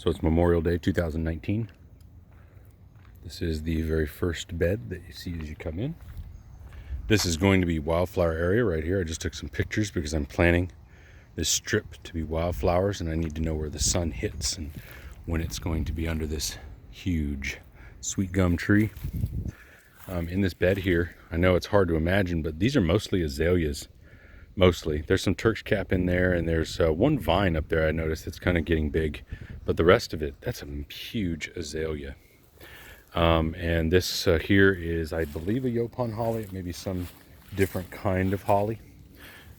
So it's Memorial Day 2019. This is the very first bed that you see as you come in. This is going to be wildflower area right here. I just took some pictures because I'm planning this strip to be wildflowers, and I need to know where the sun hits and when it's going to be under this huge sweet gum tree. In this bed here, I know it's hard to imagine, but these are mostly azaleas. Mostly. There's some Turk's cap in there, and there's one vine up there I noticed that's kind of getting big, but the rest of it, that's a huge azalea. And this here is, I believe, a yaupon holly, maybe some different kind of holly.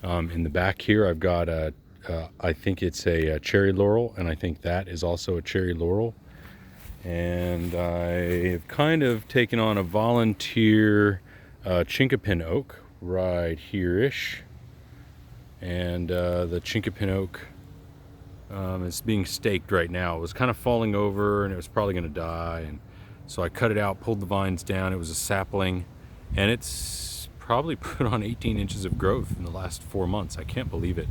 In the back here, I've got I think it's a cherry laurel, and I think that is also a cherry laurel. And I've kind of taken on a volunteer Chinkapin oak right here-ish. And the Chinkapin oak is being staked right now. It was kind of falling over and it was probably going to die, and so I cut it out, pulled the vines down. It was a sapling, and it's probably put on 18 inches of growth in the last 4 months. I can't believe it.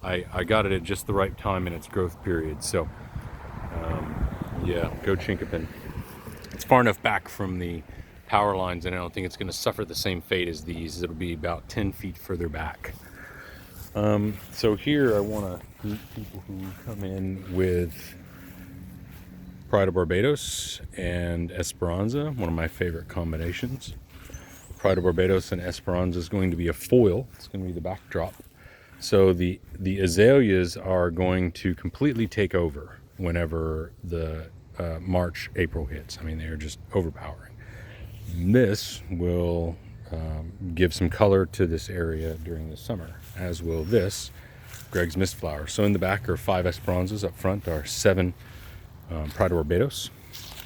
I got it at just the right time in its growth period. So yeah, go Chinkapin. It's far enough back from the power lines, and I don't think it's going to suffer the same fate as these. It'll be about 10 feet further back. So here I want to meet people who come in with Pride of Barbados and Esperanza, one of my favorite combinations. Pride of Barbados and Esperanza is going to be a foil. It's going to be the backdrop. So the azaleas are going to completely take over whenever the March, April hits. I mean, they're just overpowering. This will give some color to this area during the summer, as will this Greg's Mistflower. So in the back are 5 Esperanzas. Up front are 7 Pride of Barbados,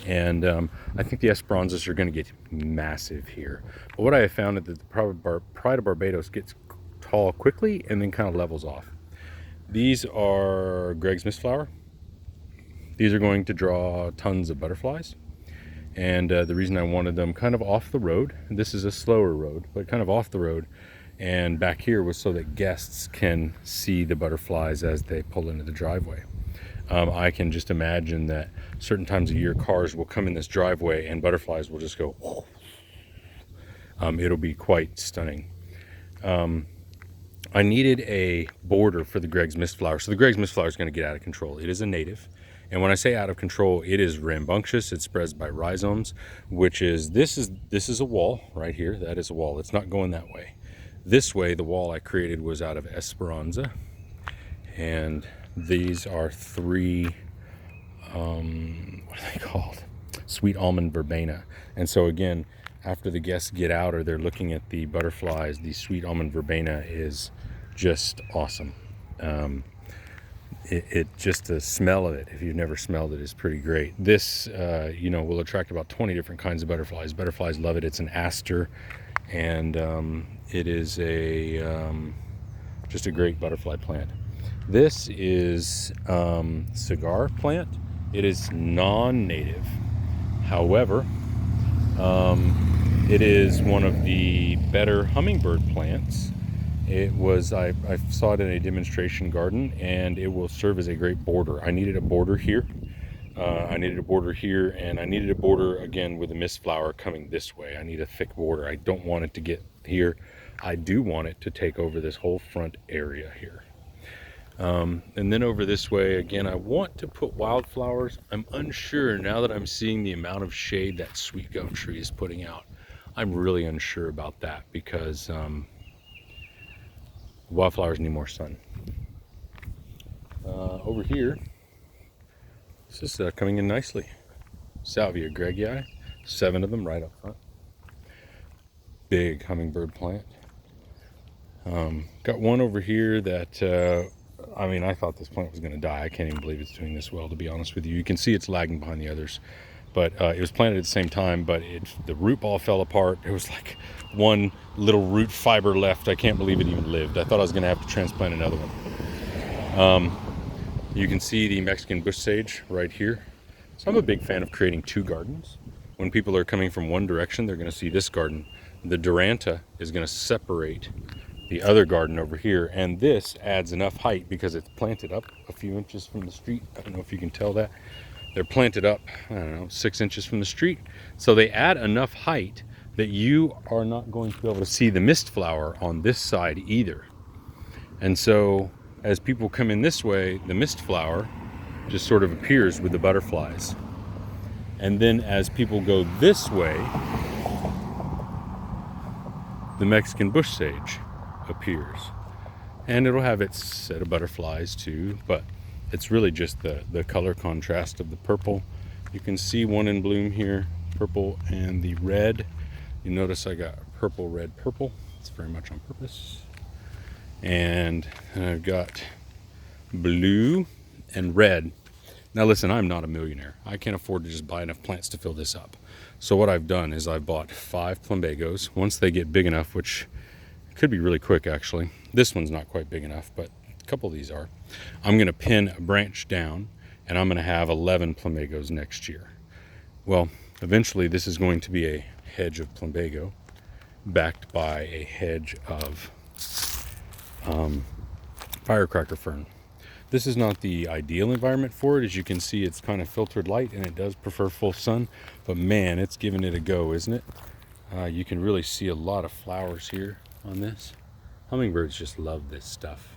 and I think the Esperanzas are going to get massive here. But what I have found is that the Pride of Barbados gets tall quickly and then kind of levels off. These are Greg's Mistflower. These are going to draw tons of butterflies. And the reason I wanted them kind of off the road, this is a slower road, but kind of off the road, and back here was so that guests can see the butterflies as they pull into the driveway. I can just imagine that certain times of year cars will come in this driveway and butterflies will just go, it'll be quite stunning. I needed a border for the Greg's Mistflower. So the Greg's Mistflower is going to get out of control. It is a native. And when I say out of control, it is rambunctious. It spreads by rhizomes, which is, this is a wall right here. That is a wall. It's not going that way. This way, the wall I created was out of Esperanza. And these are 3, what are they called? Sweet Almond verbena. And so again, after the guests get out or they're looking at the butterflies, the Sweet Almond verbena is just awesome. It just, the smell of it, if you've never smelled it, is pretty great. This, will attract about 20 different kinds of butterflies. Butterflies love it. It's an aster, and it is just a great butterfly plant. This is cigar plant. It is non-native. However, it is one of the better hummingbird plants. It was, I saw it in a demonstration garden, and it will serve as a great border. I needed a border here. I needed a border here, and I needed a border again with the Mistflower coming this way. I need a thick border. I don't want it to get here. I do want it to take over this whole front area here. And then over this way, again, I want to put wildflowers. I'm unsure now that I'm seeing the amount of shade that sweet gum tree is putting out. I'm really unsure about that because wildflowers need more sun. Over here, this is coming in nicely. Salvia gregii, 7 of them right up front. Big hummingbird plant. Got one over here that, I thought this plant was going to die. I can't even believe it's doing this well, to be honest with you. You can see it's lagging behind the others. But it was planted at the same time, but the root ball fell apart. There was like one little root fiber left. I can't believe it even lived. I thought I was going to have to transplant another one. You can see the Mexican bush sage right here. So I'm a big fan of creating 2 gardens. When people are coming from one direction, they're going to see this garden. The Duranta is going to separate the other garden over here. And this adds enough height because it's planted up a few inches from the street. I don't know if you can tell that. They're planted up, I don't know, 6 inches from the street. So they add enough height that you are not going to be able to see the mist flower on this side either. And so as people come in this way, the mist flower just sort of appears with the butterflies. And then as people go this way, the Mexican bush sage appears. And it'll have its set of butterflies too, but it's really just the color contrast of the purple. You can see one in bloom here, purple and the red. You notice I got purple, red, purple. It's very much on purpose. And I've got blue and red. Now listen, I'm not a millionaire. I can't afford to just buy enough plants to fill this up. So what I've done is I've bought 5 plumbagos. Once they get big enough, which could be really quick actually. This one's not quite big enough, but a couple of these are. I'm gonna pin a branch down and I'm gonna have 11 plumbagos next year. Well, eventually this is going to be a hedge of plumbago backed by a hedge of firecracker fern. This is not the ideal environment for it. As you can see, it's kind of filtered light and it does prefer full sun, but man, it's giving it a go, isn't it? You can really see a lot of flowers here on this. Hummingbirds just love this stuff.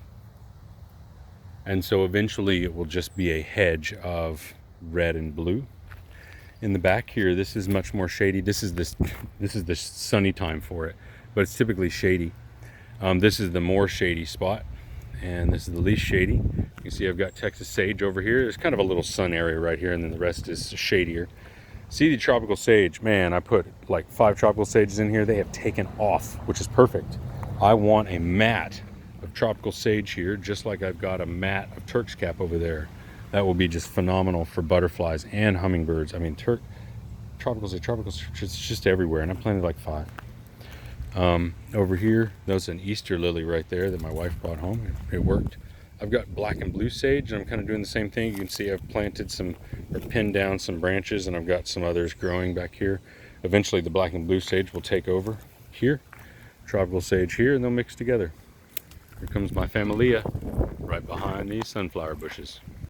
And so eventually it will just be a hedge of red and blue. In the back here, this is much more shady. This is the sunny time for it, but it's typically shady. This is the more shady spot, and this is the least shady. You can see I've got Texas sage over here. There's kind of a little sun area right here, and then the rest is shadier. See the tropical sage, man, I put like 5 tropical sages in here. They have taken off, which is perfect. I want a mat of tropical sage here, just like I've got a mat of Turk's cap over there. That will be just phenomenal for butterflies and hummingbirds. I mean, tropical sage, it's just everywhere, and I planted like 5. Over here, there's an Easter lily right there that my wife brought home. It worked. I've got black and blue sage, and I'm kind of doing the same thing. You can see I've planted some, or pinned down some branches, and I've got some others growing back here. Eventually the black and blue sage will take over here, tropical sage here, and they'll mix together. Here comes my familia right behind these sunflower bushes.